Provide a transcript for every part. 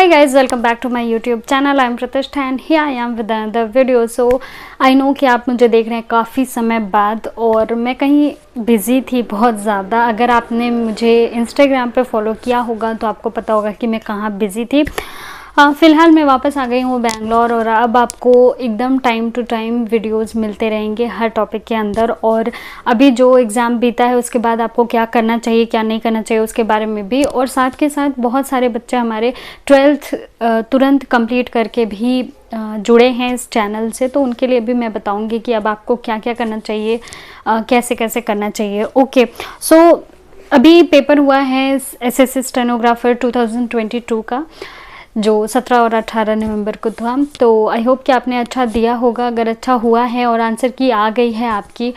Hi guys, welcome back to my YouTube channel. I am Pratishtha and here I am with another video. So I know कि आप मुझे देख रहे हैं काफ़ी समय बाद और मैं कहीं बिज़ी थी बहुत ज़्यादा। अगर आपने मुझे Instagram पे फॉलो किया होगा तो आपको पता होगा कि मैं कहाँ बिज़ी थी। फ़िलहाल मैं वापस आ गई हूँ बैंगलोर और अब आपको एकदम टाइम टू टाइम वीडियोस मिलते रहेंगे हर टॉपिक के अंदर। और अभी जो एग्ज़ाम बीता है उसके बाद आपको क्या करना चाहिए क्या नहीं करना चाहिए उसके बारे में भी, और साथ के साथ बहुत सारे बच्चे हमारे 12th तुरंत कंप्लीट करके भी जुड़े हैं इस चैनल से, तो उनके लिए भी मैं बताऊंगी कि अब आपको क्या क्या करना चाहिए, कैसे कैसे करना चाहिए। ओके, सो अभी पेपर हुआ है एसएससी स्टेनोग्राफर 2022 का, जो 17 और 18 नवंबर को था। तो आई होप कि आपने अच्छा दिया होगा। अगर अच्छा हुआ है और आंसर की आ गई है आपकी,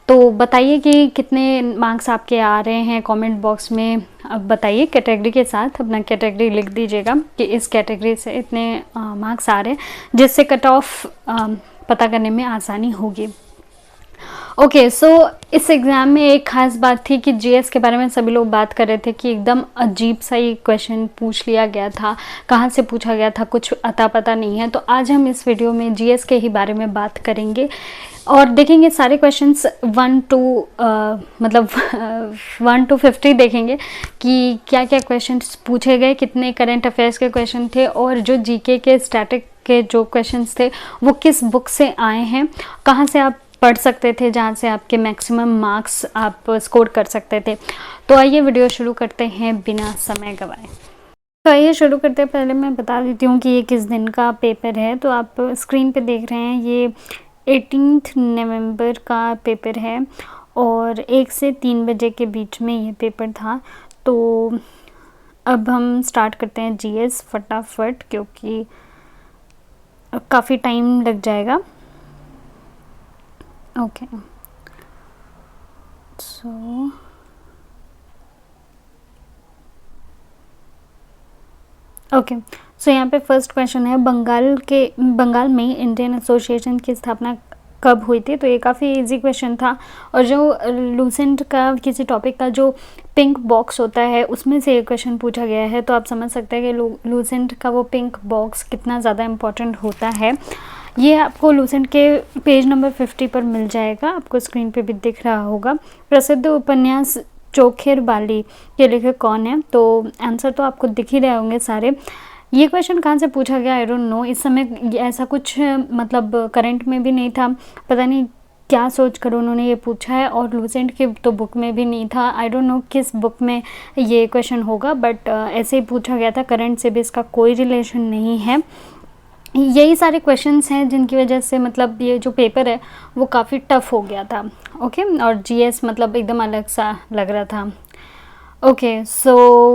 तो बताइए कि कितने मार्क्स आपके आ रहे हैं कमेंट बॉक्स में। अब बताइए कैटेगरी के साथ, अपना कैटेगरी लिख दीजिएगा कि इस कैटेगरी से इतने मार्क्स आ रहे हैं, जिससे कट ऑफ पता करने में आसानी होगी। ओके, सो इस एग्ज़ाम में एक ख़ास बात थी कि जीएस के बारे में सभी लोग बात कर रहे थे कि एकदम अजीब सा ही क्वेश्चन पूछ लिया गया था, कहाँ से पूछा गया था कुछ अता पता नहीं है। तो आज हम इस वीडियो में जीएस के ही बारे में बात करेंगे और देखेंगे सारे क्वेश्चंस 1 to 50 देखेंगे कि क्या क्या क्वेश्चंस पूछे गए, कितने करंट अफेयर्स के क्वेश्चन थे और जो जीके के स्टैटिक के जो क्वेश्चंस थे वो किस बुक से आए हैं, कहाँ से आप पढ़ सकते थे जहाँ से आपके मैक्सिमम मार्क्स आप स्कोर कर सकते थे। तो आइए वीडियो शुरू करते हैं बिना समय गवाए। तो आइए शुरू करते हैं। पहले मैं बता देती हूँ कि ये किस दिन का पेपर है। तो आप स्क्रीन पे देख रहे हैं ये 18 नवंबर का पेपर है और 1 से 3 बजे के बीच में ये पेपर था। तो अब हम स्टार्ट करते हैं जीएस फटाफट, क्योंकि काफ़ी टाइम लग जाएगा। ओके, सो यहाँ पे फर्स्ट क्वेश्चन है, बंगाल में इंडियन एसोसिएशन की स्थापना कब हुई थी। तो ये काफ़ी इजी क्वेश्चन था और जो लूसेंट का किसी टॉपिक का जो पिंक बॉक्स होता है उसमें से ये क्वेश्चन पूछा गया है। तो आप समझ सकते हैं कि लूसेंट का वो पिंक बॉक्स कितना ज़्यादा इम्पोर्टेंट होता है। ये आपको लूसेंट के पेज नंबर 50 पर मिल जाएगा, आपको स्क्रीन पे भी दिख रहा होगा। प्रसिद्ध उपन्यास चोखेर बाली के लेखक कौन है। तो आंसर तो आपको दिख ही रहे होंगे सारे। ये क्वेश्चन कहाँ से पूछा गया आई डोंट नो। इस समय ऐसा कुछ मतलब करंट में भी नहीं था, पता नहीं क्या सोच कर उन्होंने ये पूछा है, और लूसेंट की तो बुक में भी नहीं था। आई डोंट नो किस बुक में ये क्वेश्चन होगा, बट ऐसे ही पूछा गया था। करंट से भी इसका कोई रिलेशन नहीं है। यही सारे क्वेश्चंस हैं जिनकी वजह से मतलब ये जो पेपर है वो काफ़ी टफ हो गया था। ओके, और जीएस मतलब एकदम अलग सा लग रहा था। ओके, सो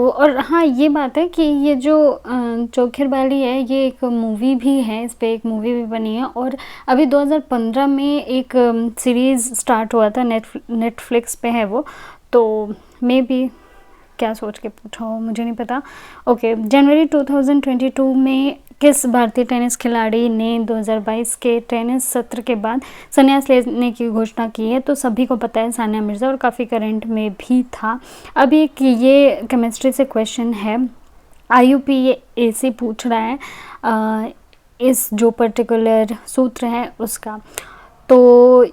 और हाँ ये बात है कि ये जो चोखेर बाली है ये एक मूवी भी है, इस पर एक मूवी भी बनी है। और अभी 2015 में एक सीरीज़ स्टार्ट हुआ था, नेटफ्लिक्स पे है वो। तो मे बी क्या सोच के पूछा हो मुझे नहीं पता। ओके, जनवरी 2022 में किस भारतीय टेनिस खिलाड़ी ने 2022 के टेनिस सत्र के बाद संन्यास लेने की घोषणा की है। तो सभी को पता है सानिया मिर्ज़ा, और काफ़ी करंट में भी था। अभी एक ये केमिस्ट्री से क्वेश्चन है, IUPAC पूछ रहा है इस जो पर्टिकुलर सूत्र है उसका। तो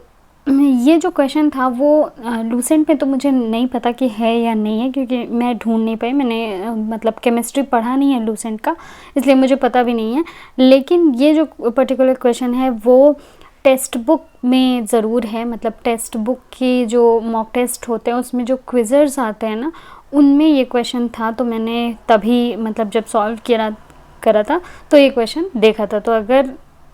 ये जो क्वेश्चन था वो लूसेंट में तो मुझे नहीं पता कि है या नहीं है, क्योंकि मैं ढूंढ नहीं पाई। मैंने मतलब केमिस्ट्री पढ़ा नहीं है लूसेंट का, इसलिए मुझे पता भी नहीं है। लेकिन ये जो पर्टिकुलर क्वेश्चन है वो टेक्स्ट बुक में ज़रूर है। मतलब टेक्स्ट बुक की जो मॉक टेस्ट होते हैं उसमें जो क्विज़र्स आते हैं ना, उनमें ये क्वेश्चन था। तो मैंने तभी मतलब जब सॉल्व करा था तो ये क्वेश्चन देखा था। तो अगर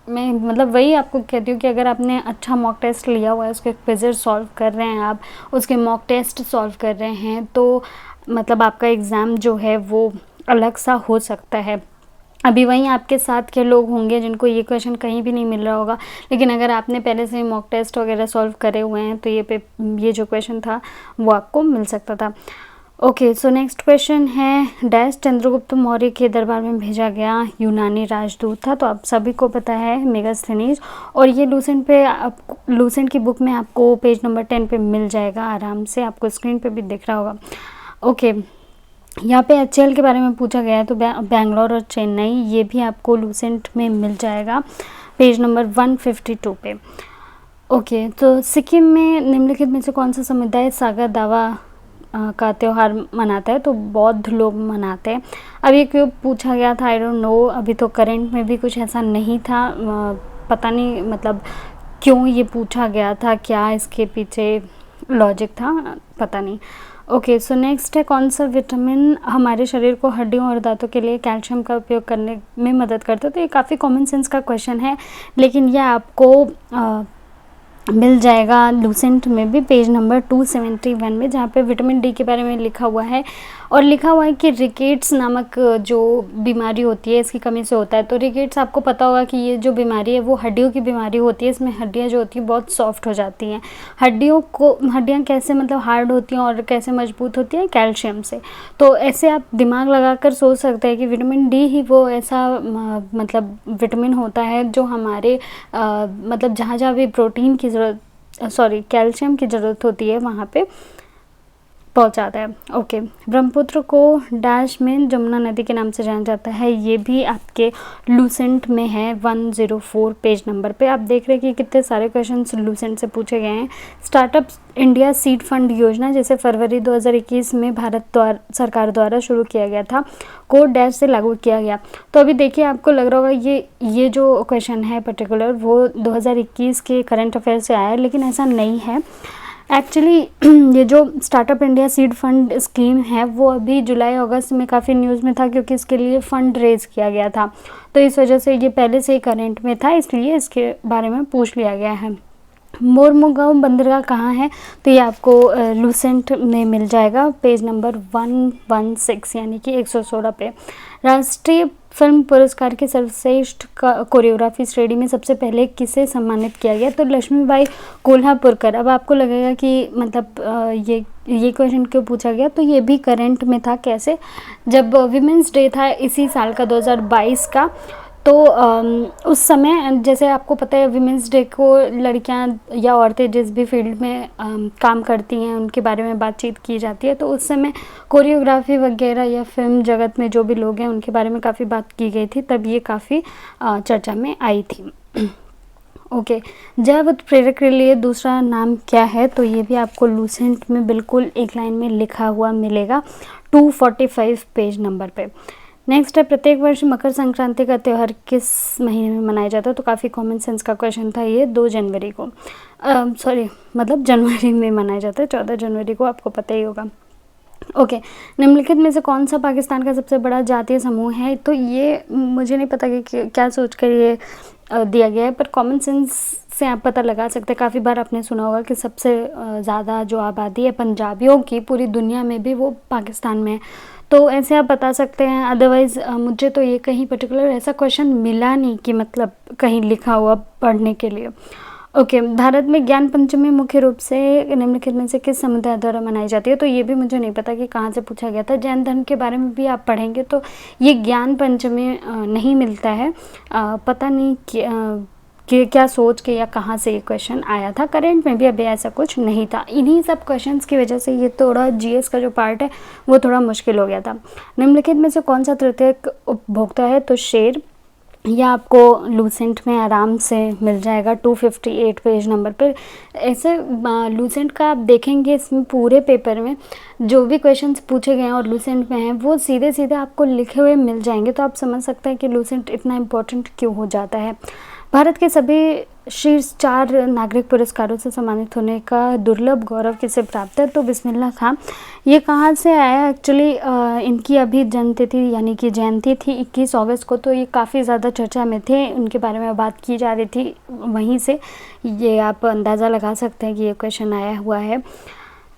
मैं मतलब वही आपको कहती हूँ कि अगर आपने अच्छा मॉक टेस्ट लिया हुआ है, उसके क्विज़र सॉल्व कर रहे हैं आप, उसके मॉक टेस्ट सॉल्व कर रहे हैं, तो मतलब आपका एग्ज़ाम जो है वो अलग सा हो सकता है। अभी वहीं आपके साथ के लोग होंगे जिनको ये क्वेश्चन कहीं भी नहीं मिल रहा होगा, लेकिन अगर आपने पहले से मॉक टेस्ट वगैरह सॉल्व करे हुए हैं तो ये जो क्वेश्चन था वो आपको मिल सकता था। ओके, सो नेक्स्ट क्वेश्चन है, डैश चंद्रगुप्त मौर्य के दरबार में भेजा गया यूनानी राजदूत था। तो आप सभी को पता है मेगास्थनीज, और ये लूसेंट की बुक में आपको पेज नंबर 10 पे मिल जाएगा आराम से, आपको स्क्रीन पे भी दिख रहा होगा। ओके, यहाँ पे HCL के बारे में पूछा गया है, तो बैंगलोर और चेन्नई ये भी आपको लूसेंट में मिल जाएगा पेज नंबर 152 पे। ओके, तो सिक्किम में निम्नलिखित में से कौन सा समुदाय सागा दावा का त्यौहार मनाता है? तो बौद्ध लोग मनाते हैं। अब ये क्यों पूछा गया था, आई डोंट नो, अभी तो करंट में भी कुछ ऐसा नहीं था, पता नहीं मतलब क्यों ये पूछा गया था, क्या इसके पीछे लॉजिक था, पता नहीं। ओके, सो नेक्स्ट है, कौन सा विटामिन हमारे शरीर को हड्डियों और दांतों के लिए कैल्शियम का उपयोग करने में मदद करता है? तो ये काफ़ी कॉमन सेंस का क्वेश्चन है, लेकिन यह आपको मिल जाएगा लूसेंट में भी पेज नंबर 271 में, जहाँ पे विटामिन डी के बारे में लिखा हुआ है, और लिखा हुआ है कि रिकेट्स नामक जो बीमारी होती है इसकी कमी से होता है। तो रिकेट्स आपको पता होगा कि ये जो बीमारी है वो हड्डियों की बीमारी होती है, इसमें हड्डियाँ जो होती हैं बहुत सॉफ्ट हो जाती हैं। हड्डियाँ कैसे मतलब हार्ड होती हैं और कैसे मजबूत होती हैं? कैल्शियम से। तो ऐसे आप दिमाग लगाकर सोच सकते हैं कि विटामिन डी ही वो ऐसा मतलब विटामिन होता है जो हमारे मतलब जहाँ भी प्रोटीन की कैल्शियम की ज़रूरत होती है वहाँ पे पहुँचाता है। ओके, ब्रह्मपुत्र को डैश में जमुना नदी के नाम से जाना जाता है, ये भी आपके लूसेंट में है 104 पेज नंबर पे। आप देख रहे हैं कि कितने सारे क्वेश्चंस लूसेंट से पूछे गए हैं। स्टार्टअप इंडिया सीड फंड योजना, जिसे फरवरी 2021 में भारत सरकार द्वारा शुरू किया गया था, को डैश से लागू किया गया। तो अभी देखिए, आपको लग रहा होगा ये जो क्वेश्चन है पर्टिकुलर वो 2021 के करंट अफेयर से आया है, लेकिन ऐसा नहीं है। एक्चुअली ये जो startup India seed fund scheme है वो अभी जुलाई अगस्त में काफ़ी न्यूज़ में था, क्योंकि इसके लिए फ़ंड रेज़ किया गया था, तो इस वजह से ये पहले से ही करंट में था, इसलिए इसके बारे में पूछ लिया गया है। मोरमुगांव बंदरगाह कहाँ है? तो ये आपको लूसेंट में मिल जाएगा पेज नंबर 116 यानी कि 116 पे। राष्ट्रीय फिल्म पुरस्कार के सर्वश्रेष्ठ कोरियोग्राफी श्रेणी में सबसे पहले किसे सम्मानित किया गया? तो लक्ष्मीबाई कोल्हापुरकर। अब आपको लगेगा कि मतलब ये क्वेश्चन क्यों पूछा गया, तो ये भी करंट में था। कैसे? जब विमेंस डे था इसी साल का 2022 का, तो उस समय जैसे आपको पता है विमेंस डे को लड़कियां या औरतें जिस भी फील्ड में काम करती हैं उनके बारे में बातचीत की जाती है, तो उस समय कोरियोग्राफी वगैरह या फिल्म जगत में जो भी लोग हैं उनके बारे में काफ़ी बात की गई थी, तब ये काफ़ी चर्चा में आई थी। ओके, जैव उत्प्रेरक के लिए दूसरा नाम क्या है? तो ये भी आपको लूसेंट में बिल्कुल एक लाइन में लिखा हुआ मिलेगा 245 पेज नंबर पे। नेक्स्ट है, प्रत्येक वर्ष मकर संक्रांति का त्यौहार किस महीने में मनाया जाता है? तो काफ़ी कॉमन सेंस का क्वेश्चन था ये। 2 जनवरी को मतलब जनवरी में मनाया जाता है, 14 जनवरी को, आपको पता ही होगा। ओके, निम्नलिखित में से कौन सा पाकिस्तान का सबसे बड़ा जातीय समूह है? तो ये मुझे नहीं पता कि क्या सोचकर ये दिया गया है, पर कॉमन सेंस से आप पता लगा सकते हैं। काफ़ी बार आपने सुना होगा कि सबसे ज़्यादा जो आबादी है पंजाबियों की पूरी दुनिया में भी वो पाकिस्तान में है, तो ऐसे आप बता सकते हैं। अदरवाइज़ मुझे तो ये कहीं पर्टिकुलर ऐसा क्वेश्चन मिला नहीं कि मतलब कहीं लिखा हुआ पढ़ने के लिए। ओके, भारत में ज्ञान पंचमी मुख्य रूप से निम्नलिखित में से किस समुदाय द्वारा मनाई जाती है? तो ये भी मुझे नहीं पता कि कहाँ से पूछा गया था। जैन धर्म के बारे में भी आप पढ़ेंगे तो ये ज्ञान पंचमी नहीं मिलता है, पता नहीं कि क्या सोच के या कहाँ से ये क्वेश्चन आया था। करंट में भी अभी ऐसा कुछ नहीं था। इन्हीं सब क्वेश्चंस की वजह से ये थोड़ा जीएस का जो पार्ट है वो थोड़ा मुश्किल हो गया था। निम्नलिखित में से कौन सा तृतीयक उपभोक्ता है? तो शेर। यह आपको लूसेंट में आराम से मिल जाएगा 258 पेज नंबर पर। ऐसे लूसेंट का आप देखेंगे इसमें पूरे पेपर में जो भी क्वेश्चंस पूछे गए हैं और लूसेंट में हैं वो सीधे सीधे आपको लिखे हुए मिल जाएंगे, तो आप समझ सकते हैं कि लूसेंट इतना इम्पोर्टेंट क्यों हो जाता है। भारत के सभी शीर्ष 4 नागरिक पुरस्कारों से सम्मानित होने का दुर्लभ गौरव किसे प्राप्त है? तो बिस्मिल्लाह खां। ये कहाँ से आया? एक्चुअली इनकी अभी जन्मतिथि यानी कि जयंती थी 21 अगस्त को, तो ये काफ़ी ज़्यादा चर्चा में थे, उनके बारे में बात की जा रही थी, वहीं से ये आप अंदाज़ा लगा सकते हैं कि ये क्वेश्चन आया हुआ है।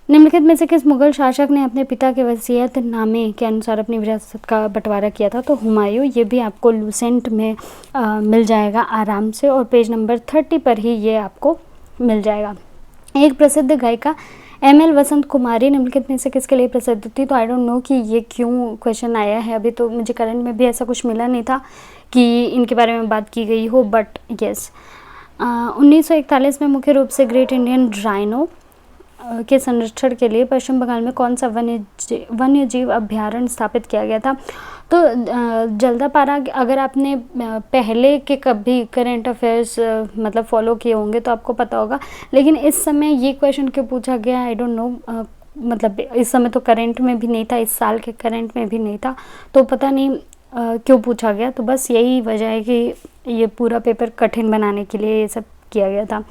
निम्नलिखित में से किस मुगल शासक ने अपने पिता के वसीयतनामे के अनुसार अपनी विरासत का बंटवारा किया था? तो हुमायूं। ये भी आपको लूसेंट में मिल जाएगा आराम से, और पेज नंबर 30 पर ही ये आपको मिल जाएगा। एक प्रसिद्ध गायिका ML वसंत कुमारी निम्नलिखित में से किसके लिए प्रसिद्ध थी? तो आई डोंट नो कि ये क्यों क्वेश्चन आया है, अभी तो मुझे करंट में भी ऐसा कुछ मिला नहीं था कि इनके बारे में बात की गई हो, बट येस 1941 में मुख्य रूप से ग्रेट इंडियन राइनो के संरक्षण के लिए पश्चिम बंगाल में कौन सा वन्य जीव अभयारण्य स्थापित किया गया था? तो जल्दापारा, अगर आपने पहले के कभी करंट अफेयर्स मतलब फॉलो किए होंगे तो आपको पता होगा, लेकिन इस समय ये क्वेश्चन क्यों पूछा गया आई डोंट नो। मतलब इस समय तो करंट में भी नहीं था, इस साल के करंट में भी नहीं था, तो पता नहीं क्यों पूछा गया। तो बस यही वजह है कि ये पूरा पेपर कठिन बनाने के लिए ये सब किया गया था।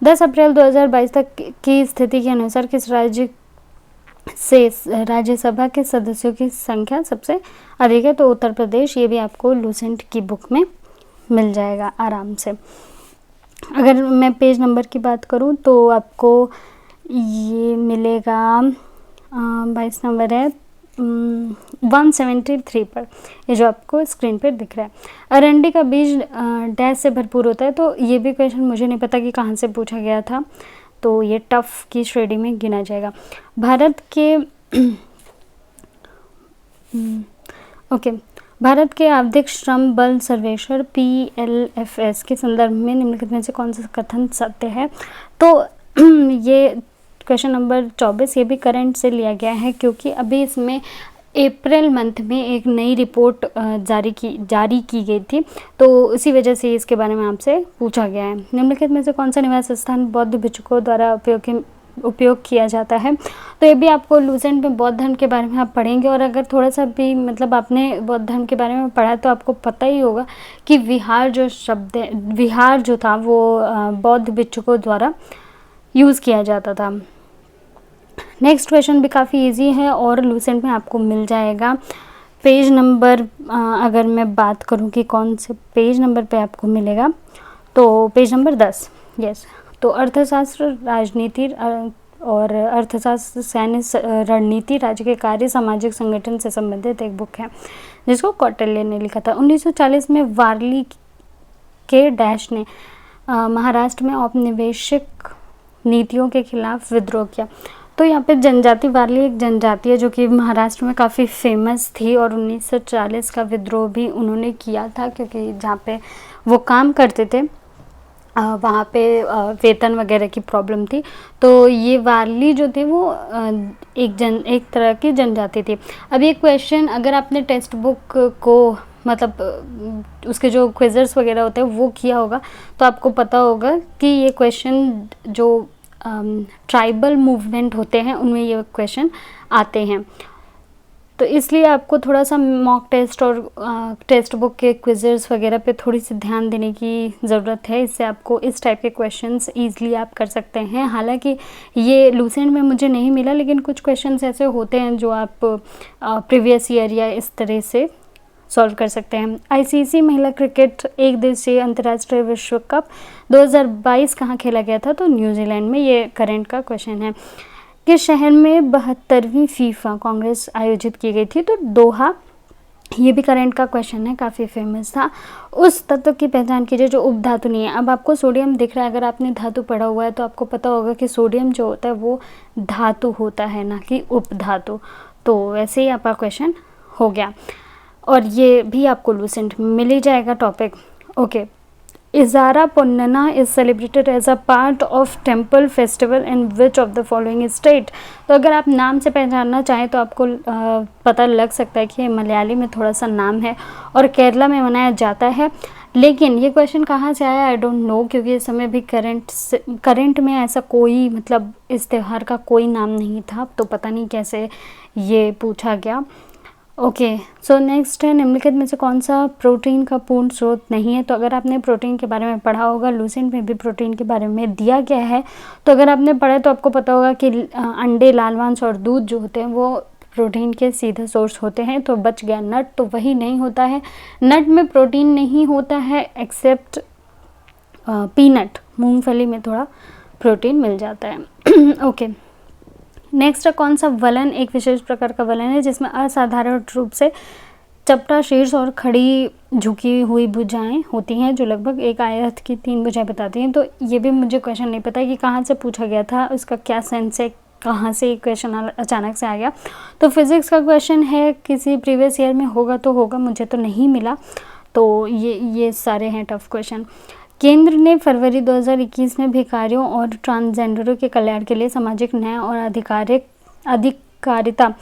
10 अप्रैल 2022 तक की स्थिति के अनुसार किस राज्य से राज्यसभा के सदस्यों की संख्या सबसे अधिक है? तो उत्तर प्रदेश। ये भी आपको लूसेंट की बुक में मिल जाएगा आराम से। अगर मैं पेज नंबर की बात करूं तो आपको ये मिलेगा 22 नंबर है 173 पर, ये जो आपको स्क्रीन पर दिख रहा है। अरंडी का बीज डैश से भरपूर होता है, तो ये भी क्वेश्चन मुझे नहीं पता कि कहाँ से पूछा गया था, तो ये टफ की श्रेणी में गिना जाएगा। भारत के भारत के आवधिक श्रम बल सर्वेक्षण PLFS के संदर्भ में निम्नलिखित में से कौन सा कथन सत्य है? तो ये क्वेश्चन नंबर 24, ये भी करंट से लिया गया है, क्योंकि अभी इसमें अप्रैल मंथ में एक नई रिपोर्ट जारी की गई थी, तो उसी वजह से इसके बारे में आपसे पूछा गया है। निम्नलिखित में से कौन सा निवास स्थान बौद्ध भिक्षुकों द्वारा उपयोग किया जाता है? तो ये भी आपको लूसेंट में बौद्ध धर्म के बारे में आप पढ़ेंगे, और अगर थोड़ा सा भी मतलब आपने बौद्ध धर्म के बारे में पढ़ा तो आपको पता ही होगा कि विहार जो शब्द है, विहार जो था वो बौद्ध भिक्षुकों द्वारा यूज़ किया जाता था। नेक्स्ट क्वेश्चन भी काफ़ी इजी है और लूसेंट में आपको मिल जाएगा। पेज नंबर अगर मैं बात करूं कि कौन से पेज नंबर पे आपको मिलेगा, तो पेज नंबर 10। यस, तो अर्थशास्त्र, राजनीति और अर्थशास्त्र, सैन्य रणनीति, राज्य के कार्य, सामाजिक संगठन से संबंधित एक बुक है जिसको कौटिल्य ने लिखा था। 1940 में वारली के डैश ने महाराष्ट्र में औपनिवेशिक नीतियों के खिलाफ विद्रोह किया। तो यहाँ पे जनजाति वारली एक जनजाति है जो कि महाराष्ट्र में काफ़ी फेमस थी, और 1940 का विद्रोह भी उन्होंने किया था, क्योंकि जहाँ पे वो काम करते थे वहाँ पे वेतन वगैरह की प्रॉब्लम थी। तो ये वारली जो थे वो एक तरह की जनजाति थी। अब ये क्वेश्चन अगर आपने टेक्स्ट बुक को मतलब उसके जो क्विज़र्स वगैरह होते हैं वो किया होगा तो आपको पता होगा कि ये क्वेश्चन जो ट्राइबल मूवमेंट होते हैं उनमें ये क्वेश्चन आते हैं। तो इसलिए आपको थोड़ा सा मॉक टेस्ट और टेक्स्ट बुक के क्विज़र्स वगैरह पे थोड़ी सी ध्यान देने की ज़रूरत है। इससे आपको इस टाइप के क्वेश्चंस ईज़िली आप कर सकते हैं। हालांकि ये लूसेंट में मुझे नहीं मिला, लेकिन कुछ क्वेश्चंस ऐसे होते हैं जो आप प्रीवियस ईयर या इस तरह से सॉल्व कर सकते हैं। ICC महिला क्रिकेट एक दिवसीय अंतर्राष्ट्रीय विश्व कप 2022 कहाँ खेला गया था? तो न्यूजीलैंड में। ये करंट का क्वेश्चन है। किस शहर में 72वीं फीफा कांग्रेस आयोजित की गई थी? तो दोहा। ये भी करंट का क्वेश्चन है, काफ़ी फेमस था। उस तत्व की पहचान कीजिए जो उपधातु नहीं है। अब आपको सोडियम दिख रहा है, अगर आपने धातु पढ़ा हुआ है तो आपको पता होगा कि सोडियम जो होता है वो धातु होता है, ना कि उपधातु। तो वैसे ही आपका क्वेश्चन हो गया, और ये भी आपको लूसेंट में मिल ही जाएगा टॉपिक। ओके, इजारा पोन्नना is celebrated as a part of temple festival in which of the following state? तो अगर आप नाम से पहचानना चाहें तो आपको पता लग सकता है कि मलयाली में थोड़ा सा नाम है और केरला में मनाया जाता है। लेकिन ये क्वेश्चन कहाँ से आया आई डोंट नो, क्योंकि इस समय भी करंट में ऐसा कोई मतलब इस त्यौहार का कोई नाम नहीं था, तो पता नहीं कैसे ये पूछा गया। ओके, सो नेक्स्ट है निम्नलिखित में से कौन सा प्रोटीन का पूर्ण स्रोत नहीं है? तो अगर आपने प्रोटीन के बारे में पढ़ा होगा, लूसेंट में भी प्रोटीन के बारे में दिया गया है, तो अगर आपने पढ़ा तो आपको पता होगा कि अंडे, लाल मांस और दूध जो होते हैं वो प्रोटीन के सीधे सोर्स होते हैं। तो बच गया नट, तो वही नहीं होता है। नट में प्रोटीन नहीं होता है एक्सेप्ट पीनट, मूंगफली में थोड़ा प्रोटीन मिल जाता है। ओके, नेक्स्ट कौन सा वलन एक विशेष प्रकार का वलन है जिसमें असाधारण रूप से चपटा शीर्ष और खड़ी झुकी हुई भुजाएं होती हैं जो लगभग एक आयत की 3 भुजाएं बताती हैं? तो ये भी मुझे क्वेश्चन नहीं पता कि कहाँ से पूछा गया था, उसका क्या सेंस है, कहाँ से क्वेश्चन अचानक से आ गया। तो फिज़िक्स का क्वेश्चन है, किसी प्रीवियस ईयर में होगा तो होगा, मुझे तो नहीं मिला। तो ये सारे हैं टफ क्वेश्चन। केंद्र ने फरवरी 2021 में भिखारियों और ट्रांसजेंडरों के कल्याण के लिए सामाजिक न्याय और अधिकारिता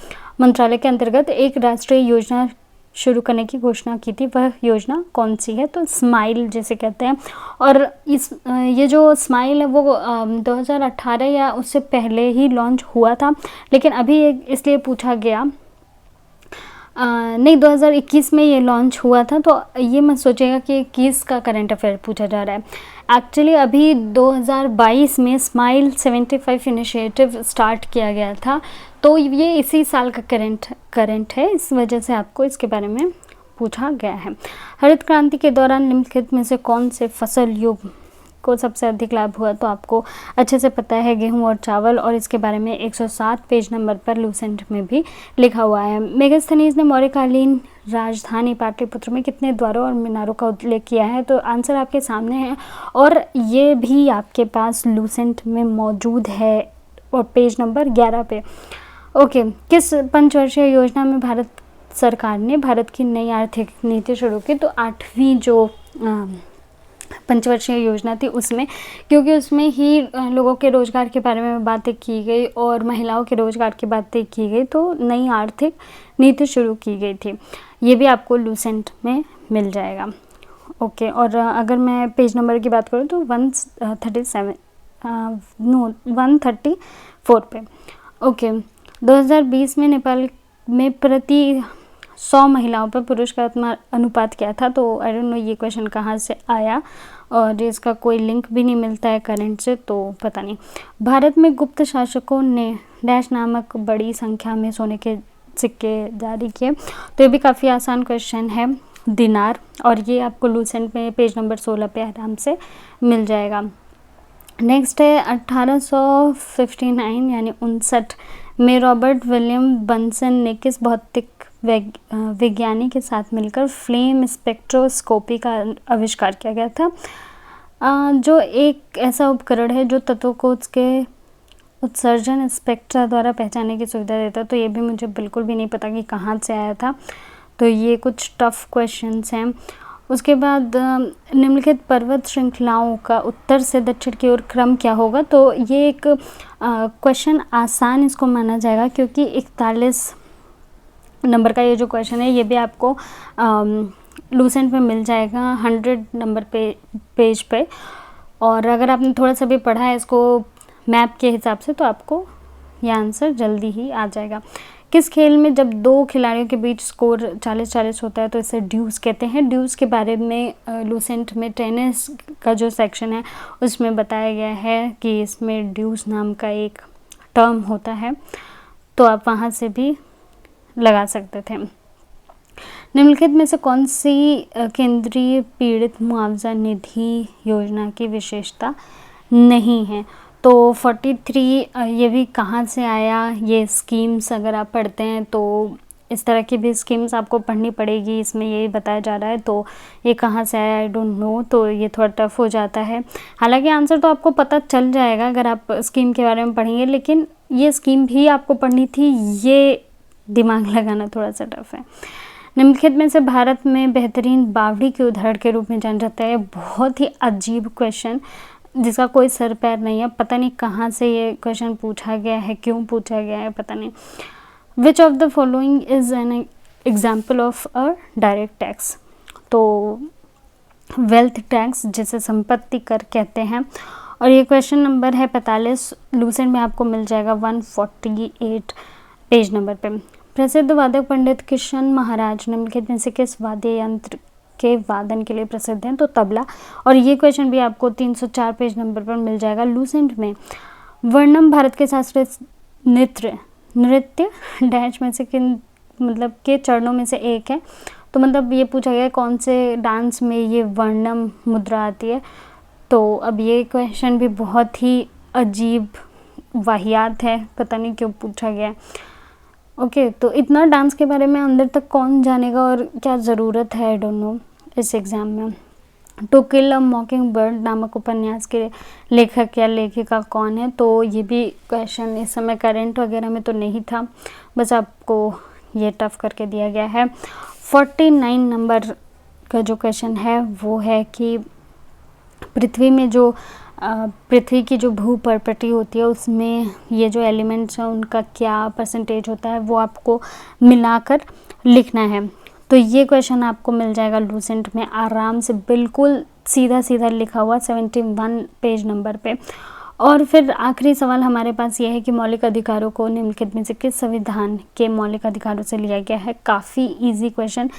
मंत्रालय के अंतर्गत एक राष्ट्रीय योजना शुरू करने की घोषणा की थी। वह योजना कौन सी है? तो स्माइल जिसे कहते हैं। और ये जो स्माइल है वो 2018 या उससे पहले ही लॉन्च हुआ था, लेकिन अभी इसलिए पूछा गया नहीं, 2021 में ये लॉन्च हुआ था। तो ये मत सोचेगा कि 21 का करंट अफेयर पूछा जा रहा है। एक्चुअली अभी 2022 में स्माइल 75 इनिशिएटिव स्टार्ट किया गया था, तो ये इसी साल का करंट है, इस वजह से आपको इसके बारे में पूछा गया है। हरित क्रांति के दौरान निम्नलिखित में से कौन से फसल युग को सबसे अधिक लाभ हुआ? तो आपको अच्छे से पता है, गेहूं और चावल, और इसके बारे में 107 पेज नंबर पर लूसेंट में भी लिखा हुआ है। मेगास्थनीज ने मौर्यकालीन राजधानी पाटलिपुत्र में कितने द्वारों और मीनारों का उल्लेख किया है? तो आंसर आपके सामने है और ये भी आपके पास लूसेंट में मौजूद है और पेज नंबर 11 पे। ओके, किस पंचवर्षीय योजना में भारत सरकार ने भारत की नई आर्थिक नीति शुरू की? तो 8वीं जो पंचवर्षीय योजना थी उसमें, क्योंकि उसमें ही लोगों के रोज़गार के बारे में बातें की गई और महिलाओं के रोज़गार की बातें की गई, तो नई आर्थिक नीति शुरू की गई थी। ये भी आपको लूसेंट में मिल जाएगा। ओके, और अगर मैं पेज नंबर की बात करूँ तो 134 पे। ओके, 2020 में नेपाल में प्रति 100 महिलाओं पर पुरुष का अनुपात क्या था? तो आई डोंट नो ये क्वेश्चन कहाँ से आया और इसका कोई लिंक भी नहीं मिलता है करंट से, तो पता नहीं। भारत में गुप्त शासकों ने डैश नामक बड़ी संख्या में सोने के सिक्के जारी किए। तो ये भी काफ़ी आसान क्वेश्चन है, दिनार, और ये आपको लूसेंट में पेज नंबर 16 पे आराम से मिल जाएगा। नेक्स्ट है 1859 यानी 59 में रॉबर्ट विलियम बंसन ने किस भौतिक विज्ञानी के साथ मिलकर फ्लेम स्पेक्ट्रोस्कोपी का आविष्कार किया गया था? जो एक ऐसा उपकरण है जो तत्वों को उसके उत्सर्जन स्पेक्ट्रा द्वारा पहचानने की सुविधा देता है। तो ये भी मुझे बिल्कुल भी नहीं पता कि कहाँ से आया था, तो ये कुछ टफ क्वेश्चंस हैं। उसके बाद निम्नलिखित पर्वत श्रृंखलाओं का उत्तर से दक्षिण की ओर क्रम क्या होगा? तो ये एक क्वेश्चन आसान इसको माना जाएगा, क्योंकि 41 नंबर का ये जो क्वेश्चन है ये भी आपको लूसेंट में मिल जाएगा 100 नंबर पेज पे। और अगर आपने थोड़ा सा भी पढ़ा है इसको मैप के हिसाब से तो आपको ये आंसर जल्दी ही आ जाएगा। किस खेल में जब दो खिलाड़ियों के बीच स्कोर 40-40 होता है तो इसे ड्यूस कहते हैं? ड्यूस के बारे में लूसेंट में टेनिस का जो सेक्शन है उसमें बताया गया है कि इसमें ड्यूस नाम का एक टर्म होता है, तो आप वहाँ से भी लगा सकते थे। निम्नलिखित में से कौन सी केंद्रीय पीड़ित मुआवजा निधि योजना की विशेषता नहीं है? तो 43 ये भी कहाँ से आया? ये स्कीम्स अगर आप पढ़ते हैं तो इस तरह की भी स्कीम्स आपको पढ़नी पड़ेगी, इसमें यही बताया जा रहा है। तो ये कहाँ से आया आई डोंट नो, तो ये थोड़ा टफ हो जाता है। हालांकि आंसर तो आपको पता चल जाएगा अगर आप स्कीम के बारे में पढ़ेंगे, लेकिन ये स्कीम भी आपको पढ़नी थी, ये दिमाग लगाना थोड़ा सा टफ है। निम्नलिखित में से भारत में बेहतरीन बावड़ी के उदाहरण के रूप में जाना जाता है? बहुत ही अजीब क्वेश्चन जिसका कोई सर पैर नहीं है, पता नहीं कहाँ से ये क्वेश्चन पूछा गया है, क्यों पूछा गया है, पता नहीं। विच of the following is an example of a direct tax? तो वेल्थ टैक्स जिसे संपत्ति कर कहते हैं, और ये क्वेश्चन नंबर है 45, लूसेंट में आपको मिल जाएगा 148 पेज नंबर पे। प्रसिद्ध वादक पंडित किशन महाराज निम्नलिखित में से किस वाद्य यंत्र के वादन के लिए प्रसिद्ध हैं? तो तबला, और ये क्वेश्चन भी आपको 304 पेज नंबर पर मिल जाएगा लूसेंट में। वर्णम भारत के शास्त्रीय नृत्य डैश में से किन मतलब के चरणों में से एक है? तो मतलब ये पूछा गया कौन से डांस में ये वर्णम मुद्रा आती है। तो अब ये क्वेश्चन भी बहुत ही अजीब वाहियात है, पता नहीं क्यों पूछा गया। ओके, तो इतना डांस के बारे में अंदर तक कौन जानेगा और क्या ज़रूरत है, आई डोंट नो इस एग्ज़ाम में। To kill a mockingbird नामक उपन्यास के लेखक या लेखिका कौन है? तो ये भी क्वेश्चन इस समय करंट वगैरह में तो नहीं था, बस आपको ये टफ करके दिया गया है। 49 नंबर का जो क्वेश्चन है वो है कि पृथ्वी में जो पृथ्वी की जो भू प्रॉपर्टी होती है उसमें ये जो एलिमेंट्स हैं उनका क्या परसेंटेज होता है वो आपको मिलाकर लिखना है। तो ये क्वेश्चन आपको मिल जाएगा लूसेंट में आराम से, बिल्कुल सीधा सीधा लिखा हुआ 71 पेज नंबर पे। और फिर आखिरी सवाल हमारे पास ये है कि मौलिक अधिकारों को निम्नलिखित में से किस संविधान के मौलिक अधिकारों से लिया गया है। काफ़ी इजी क्वेश्चन।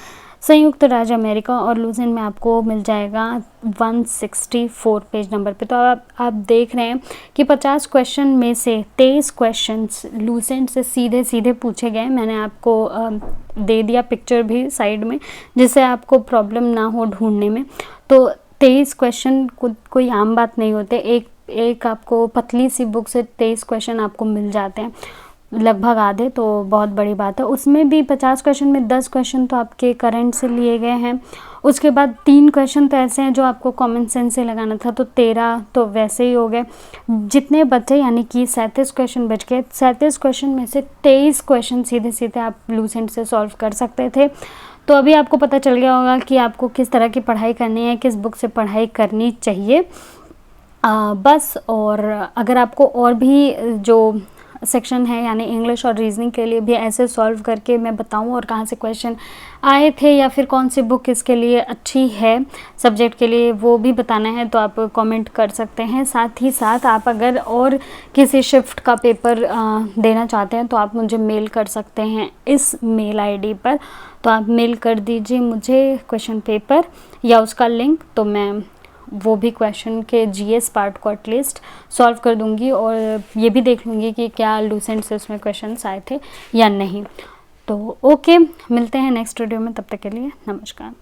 संयुक्त राज्य अमेरिका और लूसेंट में आपको मिल जाएगा 164 पेज नंबर पे। तो आप देख रहे हैं कि 50 क्वेश्चन में से 23 क्वेश्चंस लूसेंट से सीधे सीधे पूछे गए। मैंने आपको दे दिया पिक्चर भी साइड में, जिससे आपको प्रॉब्लम ना हो ढूंढने में। तो 23 क्वेश्चन कोई आम बात नहीं होते। एक आपको पतली सी बुक से 23 क्वेश्चन आपको मिल जाते हैं, लगभग आधे, तो बहुत बड़ी बात है। उसमें भी 50 क्वेश्चन में 10 क्वेश्चन तो आपके करंट से लिए गए हैं। उसके बाद 3 क्वेश्चन तो ऐसे हैं जो आपको कॉमन सेंस से लगाना था, तो 13 तो वैसे ही हो गए। जितने बचे यानी कि 37 क्वेश्चन बच गए। 37 क्वेश्चन में से 23 क्वेश्चन सीधे सीधे आप लूसेंट से सॉल्व कर सकते थे। तो अभी आपको पता चल गया होगा कि आपको किस तरह की पढ़ाई करनी है, किस बुक से पढ़ाई करनी चाहिए। बस, और अगर आपको और भी जो सेक्शन है यानी इंग्लिश और रीजनिंग के लिए भी ऐसे सॉल्व करके मैं बताऊं और कहाँ से क्वेश्चन आए थे या फिर कौन सी बुक इसके लिए अच्छी है सब्जेक्ट के लिए, वो भी बताना है तो आप कमेंट कर सकते हैं। साथ ही साथ आप अगर और किसी शिफ्ट का पेपर देना चाहते हैं तो आप मुझे मेल कर सकते हैं इस मेल आईडी पर। तो आप मेल कर दीजिए मुझे क्वेश्चन पेपर या उसका लिंक, तो मैं वो भी क्वेश्चन के जीएस पार्ट को एटलीस्ट सॉल्व कर दूंगी और ये भी देख लूँगी कि क्या लूसेंट से उसमें क्वेश्चंस आए थे या नहीं। तो ओके, मिलते हैं नेक्स्ट वीडियो में, तब तक के लिए नमस्कार।